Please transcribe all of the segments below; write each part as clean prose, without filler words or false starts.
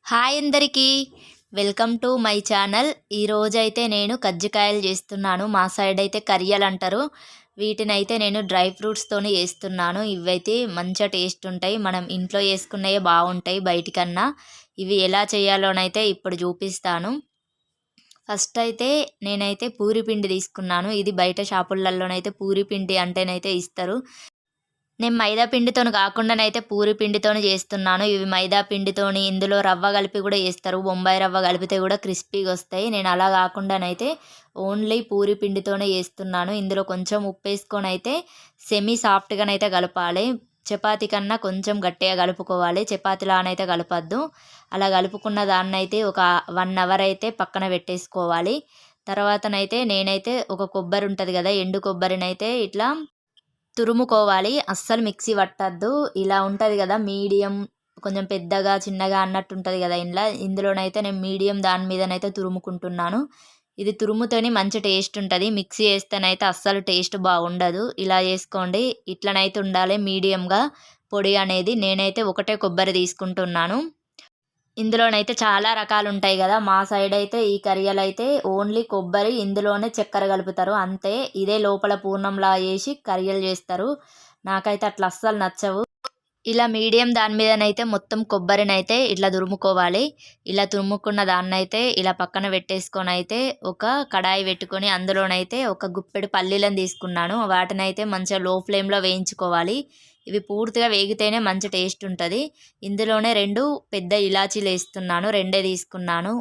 Hi అందరికీ welcome to my channel. ఈరోజైతే నేను కజ్జికాయలు చేస్తున్నాను. మా సైడ్ అయితే కరియలు అంటారు. వీటినైతే నేను డ్రై ఫ్రూట్స్తోని చేస్తున్నాను. ఇవైతే మంచిగా టేస్ట్ ఉంటాయి. మనం ఇంట్లో చేసుకున్నవే బాగుంటాయి బయటికన్నా. ఇవి ఎలా చేయాలోనైతే ఇప్పుడు చూపిస్తాను. ఫస్ట్ అయితే నేనైతే పూరి పిండి తీసుకున్నాను. ఇది బయట షాపులలోనైతే పూరి పిండి అంటేనైతే ఇస్తారు. నేను మైదా పిండితోని కాకుండానైతే పూరి పిండితోని చేస్తున్నాను. ఇవి మైదా పిండితోని ఇందులో రవ్వ కలిపి కూడా చేస్తారు. బొంబాయి రవ్వ కలిపితే కూడా క్రిస్పీగా వస్తాయి. నేను అలా కాకుండానైతే ఓన్లీ పూరి పిండితోనే చేస్తున్నాను. ఇందులో కొంచెం ఉప్పేసుకొని అయితే సెమీ సాఫ్ట్గానైతే కలపాలి. చపాతీ కన్నా కొంచెం గట్టిగా కలుపుకోవాలి. చపాతీలానైతే కలపద్దు. అలా కలుపుకున్న దాన్నైతే ఒక 1 అవర్ అయితే పక్కన పెట్టేసుకోవాలి. తర్వాతనైతే నేనైతే ఒక కొబ్బరి ఉంటుంది కదా, ఎండు కొబ్బరినైతే ఇట్లా తురుముకోవాలి. అస్సలు మిక్సీ పట్టద్దు. ఇలా ఉంటుంది కదా మీడియం, కొంచెం పెద్దగా చిన్నగా అన్నట్టు ఉంటుంది కదా ఇందులోనైతే నేను మీడియం దాని మీదనైతే తురుముకుంటున్నాను. ఇది తురుముతోని మంచి టేస్ట్ ఉంటుంది. మిక్సీ వేస్తేనైతే అస్సలు టేస్ట్ బాగుండదు. ఇలా చేసుకోండి. ఇట్లనైతే ఉండాలి మీడియంగా పొడి అనేది. నేనైతే ఒకటే కొబ్బరి తీసుకుంటున్నాను. ఇందులోనైతే చాలా రకాలు ఉంటాయి కదా. మా సైడ్ అయితే ఈ కరియలైతే ఓన్లీ కొబ్బరి, ఇందులోనే చక్కెర కలుపుతారు అంతే. ఇదే లోపల పూర్ణంలా వేసి కరియలు చేస్తారు. నాకైతే అట్లా అస్సలు నచ్చవు. ఇలా మీడియం దాని మీదనైతే మొత్తం కొబ్బరినైతే ఇట్లా తురుముకోవాలి. ఇలా తురుముకున్న దాన్నైతే ఇలా పక్కన పెట్టేసుకొని అయితే ఒక కడాయి పెట్టుకొని అందులోనైతే ఒక గుప్పెడు పల్లీలను తీసుకున్నాను. వాటినైతే మంచిగా లో ఫ్లేమ్లో వేయించుకోవాలి. ఇవి పూర్తిగా వేగితేనే మంచి టేస్ట్ ఉంటుంది. ఇందులోనే 2 పెద్ద ఇలాచీలు వేస్తున్నాను. 2 తీసుకున్నాను.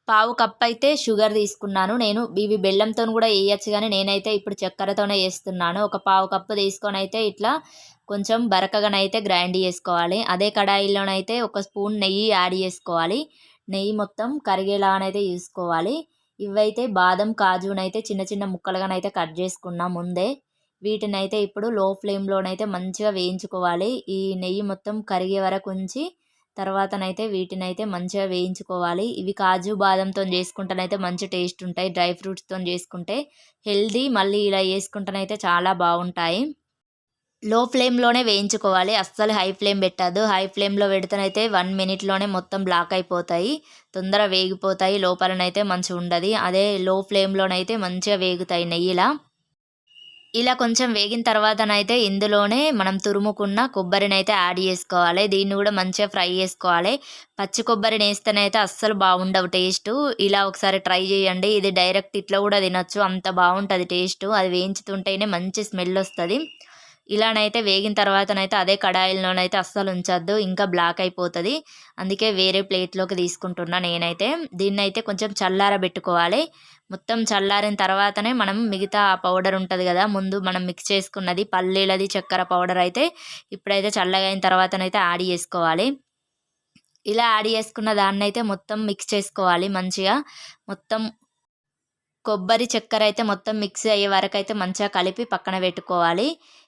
పావు కప్ అయితే షుగర్ తీసుకున్నాను. నేను ఇవి బెల్లంతో కూడా వేయచ్చు, కానీ నేనైతే ఇప్పుడు చక్కెరతోనే వేస్తున్నాను. ఒక పావు కప్పు తీసుకొని అయితే ఇట్లా కొంచెం బరకగానైతే గ్రైండ్ చేసుకోవాలి. అదే కడాయిలోనైతే ఒక స్పూన్ నెయ్యి యాడ్ చేసుకోవాలి. నెయ్యి మొత్తం కరిగేలానైతే చూసుకోవాలి. ఇవైతే బాదం కాజునైతే చిన్న చిన్న ముక్కలుగానైతే కట్ చేసుకున్నా ముందే. వీటినైతే ఇప్పుడు లో ఫ్లేమ్లోనైతే మంచిగా వేయించుకోవాలి. ఈ నెయ్యి మొత్తం కరిగే వరకు ఉంచి తర్వాతనైతే వీటినైతే మంచిగా వేయించుకోవాలి. ఇవి కాజు బాదంతో చేసుకుంటేనైతే మంచి టేస్ట్ ఉంటాయి. డ్రై ఫ్రూట్స్తో చేసుకుంటే హెల్దీ, మళ్ళీ ఇలా చేసుకుంటేనైతే చాలా బాగుంటాయి. లో ఫ్లేమ్లోనే వేయించుకోవాలి. అస్సలు హై ఫ్లేమ్ పెట్టద్దు. హై ఫ్లేమ్లో పెడితేనైతే 1 మినిట్లోనే మొత్తం బ్లాక్ అయిపోతాయి. తొందర వేగిపోతాయి. లోపలనైతే మంచిగా ఉండదు. అదే లో ఫ్లేమ్లోనైతే మంచిగా వేగుతాయి నెయ్యిలా. ఇలా కొంచెం వేగిన తర్వాతనైతే ఇందులోనే మనం తురుముకున్న కొబ్బరినైతే యాడ్ చేసుకోవాలి. దీన్ని కూడా మంచిగా ఫ్రై చేసుకోవాలి. పచ్చి కొబ్బరిని వేస్తేనైతే అస్సలు బాగుండవు టేస్టు. ఇలా ఒకసారి ట్రై చేయండి. ఇది డైరెక్ట్ ఇట్లా కూడా తినొచ్చు, అంత బాగుంటుంది టేస్టు. అది వేయించుతుంటేనే మంచి స్మెల్ వస్తుంది. ఇలానైతే వేగిన తర్వాతనైతే అదే కడాయిలోనైతే అస్సలు ఉంచొద్దు, ఇంకా బ్లాక్ అయిపోతుంది. అందుకే వేరే ప్లేట్లోకి తీసుకుంటున్నా నేనైతే. దీన్నైతే కొంచెం చల్లారబెట్టుకోవాలి. మొత్తం చల్లారిన తర్వాతనే మనం మిగతా పౌడర్ ఉంటుంది కదా, ముందు మనం మిక్స్ చేసుకున్నది పల్లీలది చక్కెర పౌడర్ అయితే ఇప్పుడైతే చల్లగా అయిన తర్వాతనైతే యాడ్ చేసుకోవాలి. ఇలా యాడ్ చేసుకున్న దాన్నైతే మొత్తం మిక్స్ చేసుకోవాలి మంచిగా. మొత్తం కొబ్బరి చక్కెర అయితే మొత్తం మిక్స్ అయ్యే వరకు అయితే మంచిగా కలిపి పక్కన పెట్టుకోవాలి.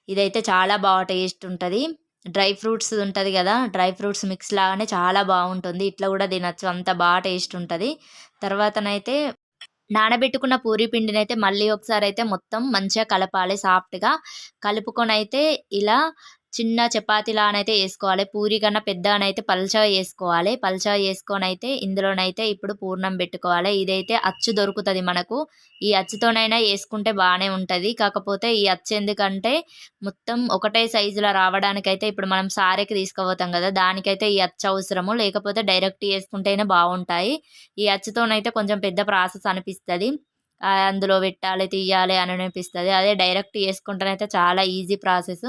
ఇదైతే చాలా బాగా టేస్ట్ ఉంటుంది. డ్రై ఫ్రూట్స్ ఉంటుంది కదా, డ్రై ఫ్రూట్స్ మిక్స్ లాగానే చాలా బాగుంటుంది. ఇట్లా కూడా తినచ్చు, అంత బాగా టేస్ట్ ఉంటుంది. తర్వాతనైతే నానబెట్టుకున్న పూరి పిండినైతే మళ్ళీ ఒకసారి అయితే మొత్తం మంచిగా కలపాలి సాఫ్ట్గా. కలుపుకొని అయితే ఇలా చిన్న చపాతీలానైతే వేసుకోవాలి. పూరి కన్నా పెద్దగానైతే పల్చగా చేసుకోవాలి. పల్చగా చేసుకొని అయితే ఇందులోనైతే ఇప్పుడు పూర్ణం పెట్టుకోవాలి. ఇదైతే అచ్చు దొరుకుతుంది మనకు. ఈ అచ్చుతోనైనా వేసుకుంటే బాగానే ఉంటుంది. కాకపోతే ఈ అచ్చు ఎందుకంటే మొత్తం ఒకటే సైజులో రావడానికైతే ఇప్పుడు మనం సారెకి తీసుకుపోతాం కదా, దానికైతే ఈ అచ్చు అవసరము. లేకపోతే డైరెక్ట్ వేసుకుంటేనే బాగుంటాయి. ఈ అచ్చుతోనైతే కొంచెం పెద్ద ప్రాసెస్ అనిపిస్తుంది. అందులో పెట్టాలి తీయాలి అని అనిపిస్తుంది. అదే డైరెక్ట్ చేసుకుంటేనైతే చాలా ఈజీ ప్రాసెస్.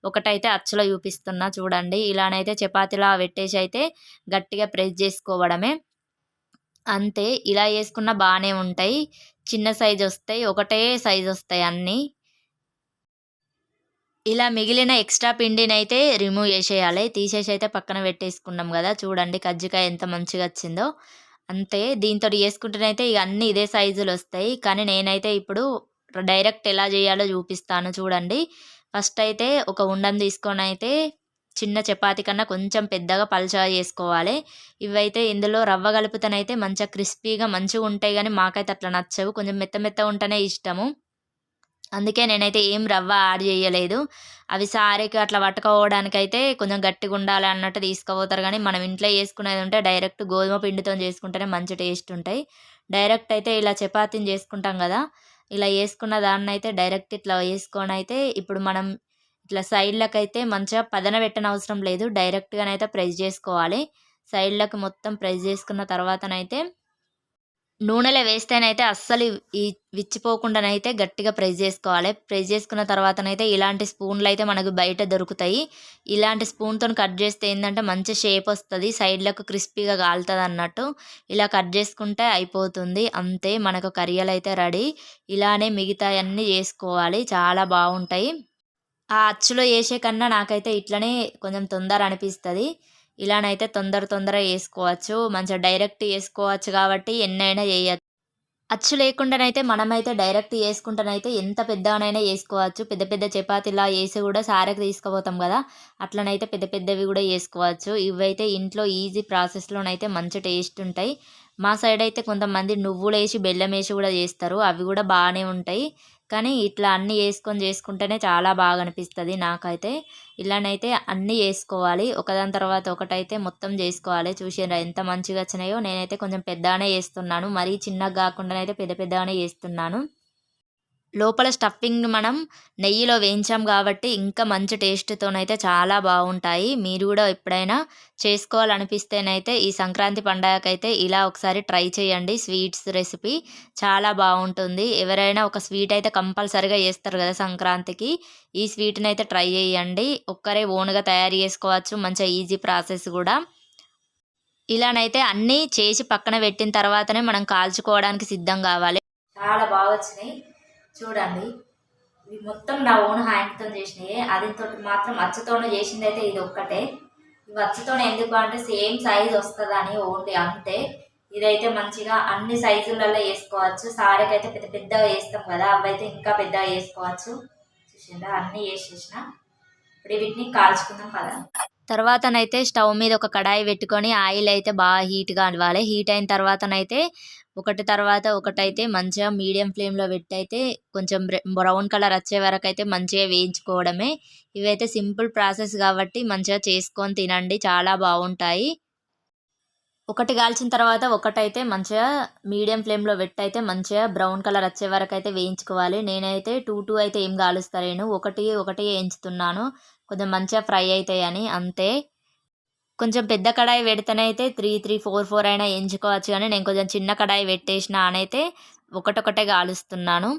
ఒకటైతే అచ్చులో చూపిస్తున్నా చూడండి. ఇలానైతే చపాతీలా పెట్టేసి అయితే గట్టిగా ప్రెస్ చేసుకోవడమే అంతే. ఇలా చేసుకున్న బాగానే ఉంటాయి. చిన్న సైజు వస్తాయి, ఒకటే సైజు వస్తాయి అన్నీ. ఇలా మిగిలిన ఎక్స్ట్రా పిండినైతే రిమూవ్ చేసేయాలి. తీసేసి అయితే పక్కన పెట్టేసుకున్నాం కదా, చూడండి కజ్జికాయ ఎంత మంచిగా వచ్చిందో. అంతే. దీంతో చేసుకుంటేనైతే ఇక అన్నీ ఇదే సైజులు వస్తాయి. కానీ నేనైతే ఇప్పుడు డైరెక్ట్ ఎలా చేయాలో చూపిస్తాను చూడండి. ఫస్ట్ అయితే ఒక ఉండని తీసుకొని అయితే చిన్న చపాతీ కన్నా కొంచెం పెద్దగా పల్చగా చేసుకోవాలి. ఇవైతే ఇందులో రవ్వ కలుపుతనైతే మంచిగా క్రిస్పీగా మంచిగా ఉంటాయి, కానీ మాకైతే అట్లా నచ్చవు. కొంచెం మెత్త మెత్తగా ఉంటేనే ఇష్టము. అందుకే నేనైతే ఏం రవ్వ యాడ్ చేయలేదు. అవి సారేకి అట్లా పట్టుకపోవడానికైతే కొంచెం గట్టిగా ఉండాలి అన్నట్టు తీసుకుపోతారు కానీ మనం ఇంట్లో చేసుకునేది ఉంటే డైరెక్ట్ గోధుమ పిండితో చేసుకుంటేనే మంచి టేస్ట్ ఉంటాయి. డైరెక్ట్ అయితే ఇలా చపాతీని చేసుకుంటాం కదా, ఇలా వేసుకున్న దాన్ని అయితే డైరెక్ట్ ఇట్లా వేసుకొని అయితే ఇప్పుడు మనం ఇట్లా సైడ్లకైతే మంచిగా పదన పెట్టనవసరం లేదు, డైరెక్ట్గానైతే ప్రెస్ చేసుకోవాలి. సైడ్లకు మొత్తం ప్రెస్ చేసుకున్న తర్వాతనైతే నూనెలో వేస్తేనైతే అస్సలు ఈ విచ్చిపోకుండానైతే గట్టిగా ప్రెస్ చేసుకోవాలి. ప్రెస్ చేసుకున్న తర్వాతనైతే ఇలాంటి స్పూన్లు అయితే మనకు బయట దొరుకుతాయి. ఇలాంటి స్పూన్తో కట్ చేస్తే ఏంటంటే మంచి షేప్ వస్తుంది, సైడ్లకు క్రిస్పీగా కాలుతుంది అన్నట్టు. ఇలా కట్ చేసుకుంటే అయిపోతుంది, అంతే మనకు కర్రీలు అయితే రెడీ. ఇలానే మిగతా అన్నీ చేసుకోవాలి, చాలా బాగుంటాయి. ఆ అచ్చులో వేసే కన్నా నాకైతే ఇట్లనే కొంచెం తొందర అనిపిస్తుంది. ఇలానైతే తొందరగా చేసుకోవచ్చు, మంచిగా డైరెక్ట్ చేసుకోవచ్చు కాబట్టి ఎన్నైనా చేయొచ్చు. అచ్చు లేకుండానైతే మనమైతే డైరెక్ట్ చేసుకుంటానైతే ఎంత పెద్దగానైనా చేసుకోవచ్చు. పెద్ద పెద్ద చపాతీలా వేసి కూడా సారెకి తీసుకుపోతాం కదా, అట్లనైతే పెద్ద పెద్దవి కూడా చేసుకోవచ్చు. ఇవైతే ఇంట్లో ఈజీ ప్రాసెస్లోనైతే మంచి టేస్ట్ ఉంటాయి. మా సైడ్ అయితే కొంతమంది నువ్వులు వేసి బెల్లం వేసి కూడా చేస్తారు, అవి కూడా బాగానే ఉంటాయి. కానీ ఇట్లా అన్నీ వేసుకొని చేసుకుంటేనే చాలా బాగా అనిపిస్తుంది నాకైతే. ఇలానైతే అన్నీ వేసుకోవాలి, ఒకదాని తర్వాత ఒకటైతే మొత్తం చేసుకోవాలి. చూసారా ఎంత మంచిగా వచ్చినాయో. నేనైతే కొంచెం పెద్దగానే చేస్తున్నాను, మరీ చిన్నగా కాకుండా అయితే పెద్ద పెద్దగానే చేస్తున్నాను. లోపల స్టఫింగ్ మనం నెయ్యిలో వేయించాం కాబట్టి ఇంకా మంచి టేస్ట్‌తోనైతే చాలా బాగుంటాయి. మీరు కూడా ఎప్పుడైనా చేసుకోవాలనిపిస్తేనైతే ఈ సంక్రాంతి పండగకైతే ఇలా ఒకసారి ట్రై చేయండి. స్వీట్స్ రెసిపీ చాలా బాగుంటుంది. ఎవరైనా ఒక స్వీట్ అయితే కంపల్సరీగా చేస్తారు కదా సంక్రాంతికి, ఈ స్వీట్‌ని అయితే ట్రై చేయండి. ఒక్కరే ఓన్‌గా తయారు చేసుకోవచ్చు, మంచిగా ఈజీ ప్రాసెస్ కూడా. ఇలానైతే అన్నీ చేసి పక్కన పెట్టిన తర్వాతనే మనం కాల్చుకోవడానికి సిద్ధం కావాలి. చాలా బాగా వచ్చినాయి చూడండి. ఇవి మొత్తం నా ఓన్ హ్యాండ్తో చేసినాయి, అదితో మాత్రం అచ్చుతోనే చేసింది అయితే ఇది ఒక్కటే. ఇవి అచ్చుతోనే ఎందుకు అంటే సేమ్ సైజ్ వస్తుందని ఓన్లీ అంతే. ఇదైతే మంచిగా అన్ని సైజులలో వేసుకోవచ్చు. సారీకైతే పెద్ద పెద్దగా వేస్తాం కదా, అవైతే ఇంకా పెద్దగా వేసుకోవచ్చు. చూసిందా అన్నీ వేసేసిన. ఇప్పుడు వీటిని కాల్చుకుందాం కదా. తర్వాతనైతే స్టవ్ మీద ఒక కడాయి పెట్టుకొని ఆయిల్ అయితే బాగా హీట్గా అవ్వాలి. హీట్ అయిన తర్వాతనైతే ఒకటి తర్వాత ఒకటైతే మంచిగా మీడియం ఫ్లేమ్లో పెట్టయితే కొంచెం బ్రౌన్ కలర్ వచ్చే వరకు అయితే మంచిగా వేయించుకోవడమే. ఇవైతే సింపుల్ ప్రాసెస్ కాబట్టి మంచిగా చేసుకొని తినండి, చాలా బాగుంటాయి. ఒకటి కాల్చిన తర్వాత ఒకటైతే మంచిగా మీడియం ఫ్లేమ్లో పెట్టయితే మంచిగా బ్రౌన్ కలర్ వచ్చే వరకు అయితే వేయించుకోవాలి. నేనైతే టూ అయితే ఏం కాలుస్తలేను, ఒకటి వేయించుతున్నాను, కొంచెం మంచిగా ఫ్రై అవుతాయని అంతే. కొంచెం పెద్ద కడాయి పెడితేనైతే 4 అయినా వేయించుకోవచ్చు, కానీ నేను కొంచెం చిన్న కడాయి పెట్టేసిన అనైతే ఒకటొకటే కాలుస్తున్నాను.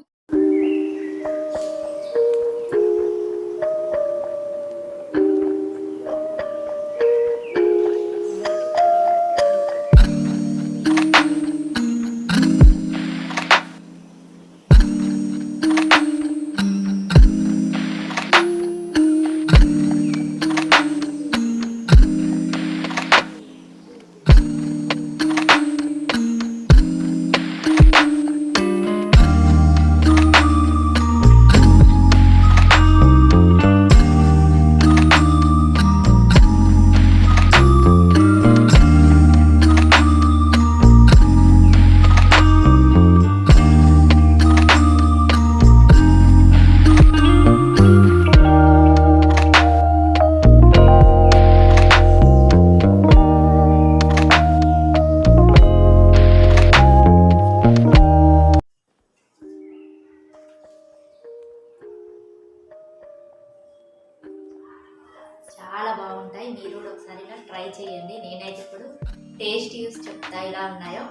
చాలా బాగుంటాయి, మీరు కూడా ఒకసారి ఇలా ట్రై చేయండి. నేనైతే ఇప్పుడు టేస్ట్ యూస్ చెప్తా ఇలా ఉన్నాయో.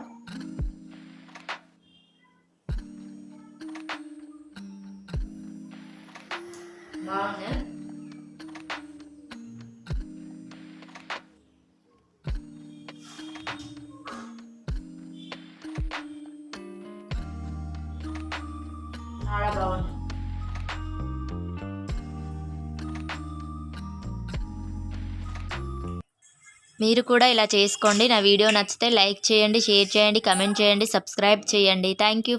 బాగున్నాయి. చాలా బాగుంది. మీరు కూడా ఇలా చేసుకోండి. నా వీడియో నచ్చితే లైక్ చేయండి, షేర్ చేయండి, కమెంట్ చేయండి, సబ్స్క్రైబ్ చేయండి. Thank you.